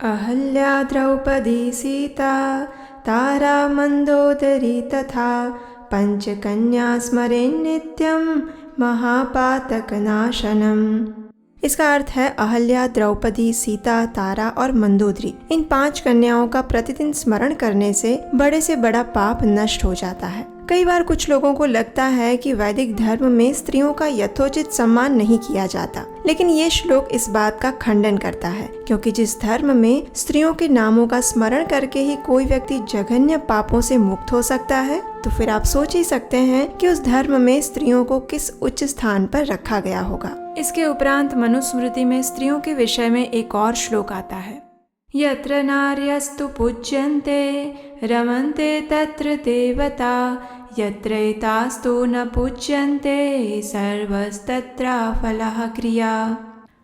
अहल्या द्रौपदी सीता तारा मंदोदरी तथा पंचकन्या स्मरेन् नित्यं महापातकनाशनम। इसका अर्थ है अहल्या, द्रौपदी, सीता, तारा और मंदोदरी, इन 5 कन्याओं का प्रतिदिन स्मरण करने से बड़ा पाप नष्ट हो जाता है। कई बार कुछ लोगों को लगता है कि वैदिक धर्म में स्त्रियों का यथोचित सम्मान नहीं किया जाता, लेकिन ये श्लोक इस बात का खंडन करता है, क्योंकि जिस धर्म में स्त्रियों के नामों का स्मरण करके ही कोई व्यक्ति जघन्य पापों से मुक्त हो सकता है, तो फिर आप सोच ही सकते हैं कि उस धर्म में स्त्रियों को किस उच्च स्थान पर रखा गया होगा। इसके उपरांत मनुस्मृति में स्त्रियों के विषय में एक और श्लोक आता है, यत्र नार्यस्तु पूज्यन्ते रमन्ते तत्र देवता यत्र एतास्तु न पूज्यन्ते सर्वस्तत्राफलः क्रिया।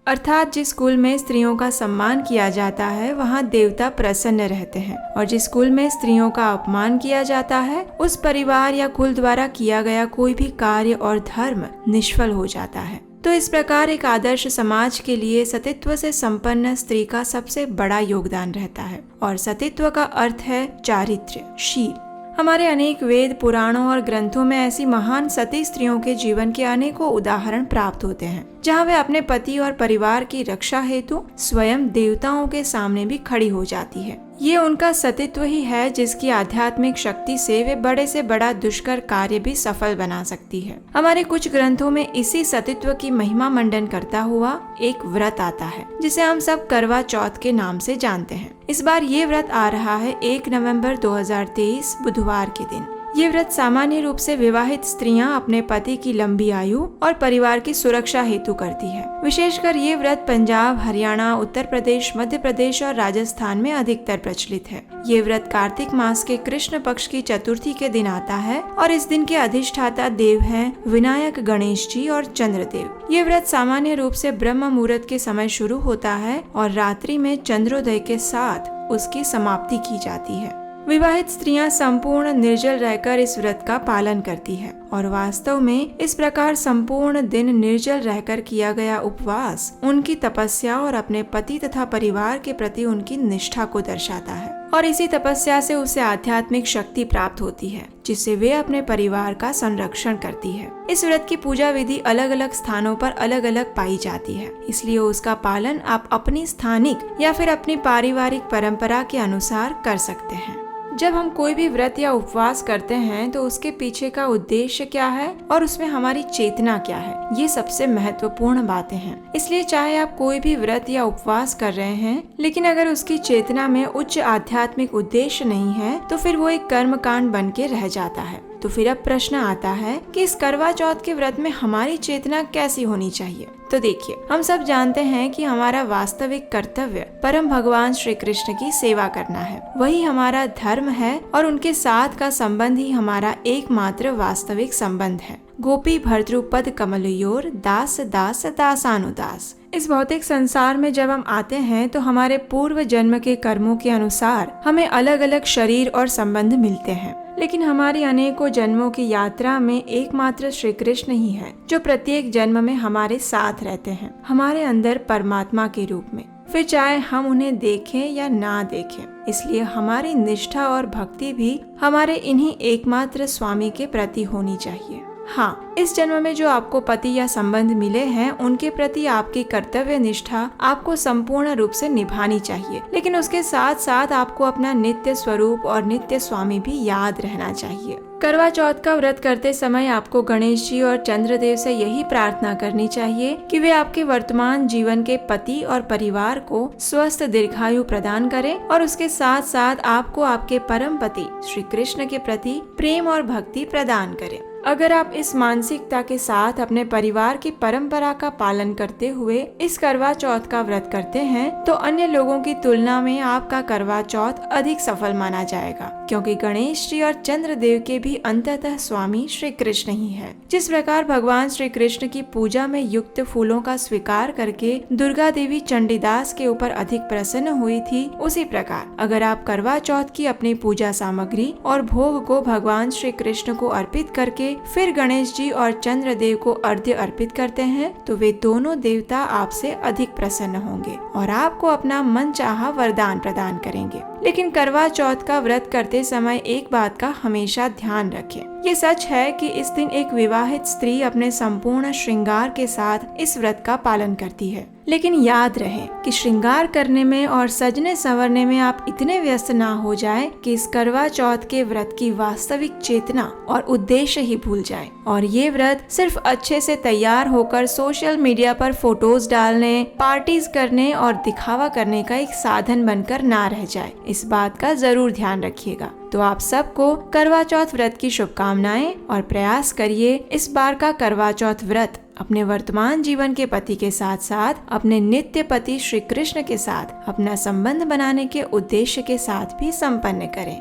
अर्थात जिस कुल में स्त्रियों का सम्मान किया जाता है वहाँ देवता प्रसन्न रहते हैं, और जिस कुल में स्त्रियों का अपमान किया जाता है उस परिवार या कुल द्वारा किया गया कोई भी कार्य और धर्म निष्फल हो जाता है। तो इस प्रकार एक आदर्श समाज के लिए सतीत्व से संपन्न स्त्री का सबसे बड़ा योगदान रहता है, और सतीत्व का अर्थ है चारित्र्य, शील। हमारे अनेक वेद, पुराणों और ग्रंथों में ऐसी महान सती स्त्रियों के जीवन के अनेकों उदाहरण प्राप्त होते हैं, जहाँ वे अपने पति और परिवार की रक्षा हेतु स्वयं देवताओं के सामने भी खड़ी हो जाती है। ये उनका सतीत्व ही है जिसकी आध्यात्मिक शक्ति से वे बड़े से बड़ा दुष्कर कार्य भी सफल बना सकती है। हमारे कुछ ग्रंथों में इसी सतीत्व की महिमा मंडन करता हुआ एक व्रत आता है, जिसे हम सब करवा चौथ के नाम से जानते हैं। इस बार ये व्रत आ रहा है 1 नवंबर 2023 बुधवार के दिन। ये व्रत सामान्य रूप से विवाहित स्त्रियां अपने पति की लंबी आयु और परिवार की सुरक्षा हेतु करती है। विशेषकर ये व्रत पंजाब, हरियाणा, उत्तर प्रदेश, मध्य प्रदेश और राजस्थान में अधिकतर प्रचलित है। ये व्रत कार्तिक मास के कृष्ण पक्ष की चतुर्थी के दिन आता है, और इस दिन के अधिष्ठाता देव हैं विनायक, गणेश जी और चंद्रदेव। ये व्रत सामान्य रूप से ब्रह्म मुहूर्त के समय शुरू होता है और रात्रि में चंद्रोदय के साथ उसकी समाप्ति की जाती है। विवाहित स्त्रियां संपूर्ण निर्जल रहकर इस व्रत का पालन करती है, और वास्तव में इस प्रकार संपूर्ण दिन निर्जल रहकर किया गया उपवास उनकी तपस्या और अपने पति तथा परिवार के प्रति उनकी निष्ठा को दर्शाता है, और इसी तपस्या से उसे आध्यात्मिक शक्ति प्राप्त होती है, जिससे वे अपने परिवार का संरक्षण करती है। इस व्रत की पूजा विधि अलग अलग स्थानों पर अलग अलग पाई जाती है, इसलिए उसका पालन आप अपनी स्थानिक या फिर अपनी पारिवारिक परंपरा के अनुसार कर सकते हैं। जब हम कोई भी व्रत या उपवास करते हैं तो उसके पीछे का उद्देश्य क्या है और उसमें हमारी चेतना क्या है, ये सबसे महत्वपूर्ण बातें हैं। इसलिए चाहे आप कोई भी व्रत या उपवास कर रहे हैं, लेकिन अगर उसकी चेतना में उच्च आध्यात्मिक उद्देश्य नहीं है तो फिर वो एक कर्मकांड बन के रह जाता है। तो फिर अब प्रश्न आता है कि इस करवा चौथ के व्रत में हमारी चेतना कैसी होनी चाहिए। तो देखिए, हम सब जानते हैं कि हमारा वास्तविक कर्तव्य परम भगवान श्री कृष्ण की सेवा करना है। वही हमारा धर्म है और उनके साथ का संबंध ही हमारा एकमात्र वास्तविक संबंध है। गोपी भर्तृपद कमलयोर दास दास दासानुदास। इस भौतिक संसार में जब हम आते हैं तो हमारे पूर्व जन्म के कर्मों के अनुसार हमें अलग अलग शरीर और संबंध मिलते हैं, लेकिन हमारी अनेकों जन्मों की यात्रा में एकमात्र श्री कृष्ण ही है जो प्रत्येक जन्म में हमारे साथ रहते हैं, हमारे अंदर परमात्मा के रूप में, फिर चाहे हम उन्हें देखें या ना देखें। इसलिए हमारी निष्ठा और भक्ति भी हमारे इन्हीं एकमात्र स्वामी के प्रति होनी चाहिए। हाँ, इस जन्म में जो आपको पति या संबंध मिले हैं उनके प्रति आपकी कर्तव्य निष्ठा आपको संपूर्ण रूप से निभानी चाहिए, लेकिन उसके साथ साथ आपको अपना नित्य स्वरूप और नित्य स्वामी भी याद रहना चाहिए। करवा चौथ का व्रत करते समय आपको गणेश जी और चंद्रदेव से यही प्रार्थना करनी चाहिए कि वे आपके वर्तमान जीवन के पति और परिवार को स्वस्थ दीर्घायु प्रदान करें, और उसके साथ साथ आपको आपके परम पति श्री कृष्ण के प्रति प्रेम और भक्ति प्रदान करें। अगर आप इस मानसिकता के साथ अपने परिवार की परंपरा का पालन करते हुए इस करवा चौथ का व्रत करते हैं तो अन्य लोगों की तुलना में आपका करवा चौथ अधिक सफल माना जाएगा, क्योंकि गणेश जी और चंद्रदेव के भी अंततः स्वामी श्री कृष्ण ही है। जिस प्रकार भगवान श्री कृष्ण की पूजा में युक्त फूलों का स्वीकार करके दुर्गा देवी चंडीदास के ऊपर अधिक प्रसन्न हुई थी, उसी प्रकार अगर आप करवा चौथ की अपनी पूजा सामग्री और भोग को भगवान श्री कृष्ण को अर्पित करके फिर गणेश जी और चंद्रदेव को अर्घ्य अर्पित करते हैं तो वे दोनों देवता आपसे अधिक प्रसन्न होंगे और आपको अपना मनचाहा वरदान प्रदान करेंगे। लेकिन करवा चौथ का व्रत करते समय एक बात का हमेशा ध्यान रखें। ये सच है कि इस दिन एक विवाहित स्त्री अपने संपूर्ण श्रृंगार के साथ इस व्रत का पालन करती है, लेकिन याद रहे कि श्रृंगार करने में और सजने संवरने में आप इतने व्यस्त ना हो जाएं कि इस करवा चौथ के व्रत की वास्तविक चेतना और उद्देश्य ही भूल जाएं और ये व्रत सिर्फ अच्छे से तैयार होकर सोशल मीडिया पर फोटोज डालने, पार्टीज करने और दिखावा करने का एक साधन बनकर ना रह जाए। इस बात का जरूर ध्यान रखिएगा। तो आप सबको करवा चौथ व्रत की शुभकामनाएं और प्रयास करिए इस बार का करवा चौथ व्रत अपने वर्तमान जीवन के पति के साथ साथ अपने नित्य पति श्री कृष्ण के साथ अपना संबंध बनाने के उद्देश्य के साथ भी संपन्न करें।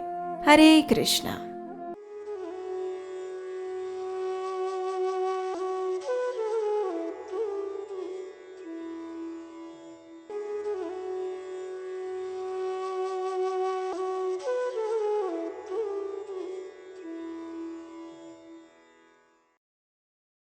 हरे कृष्णा।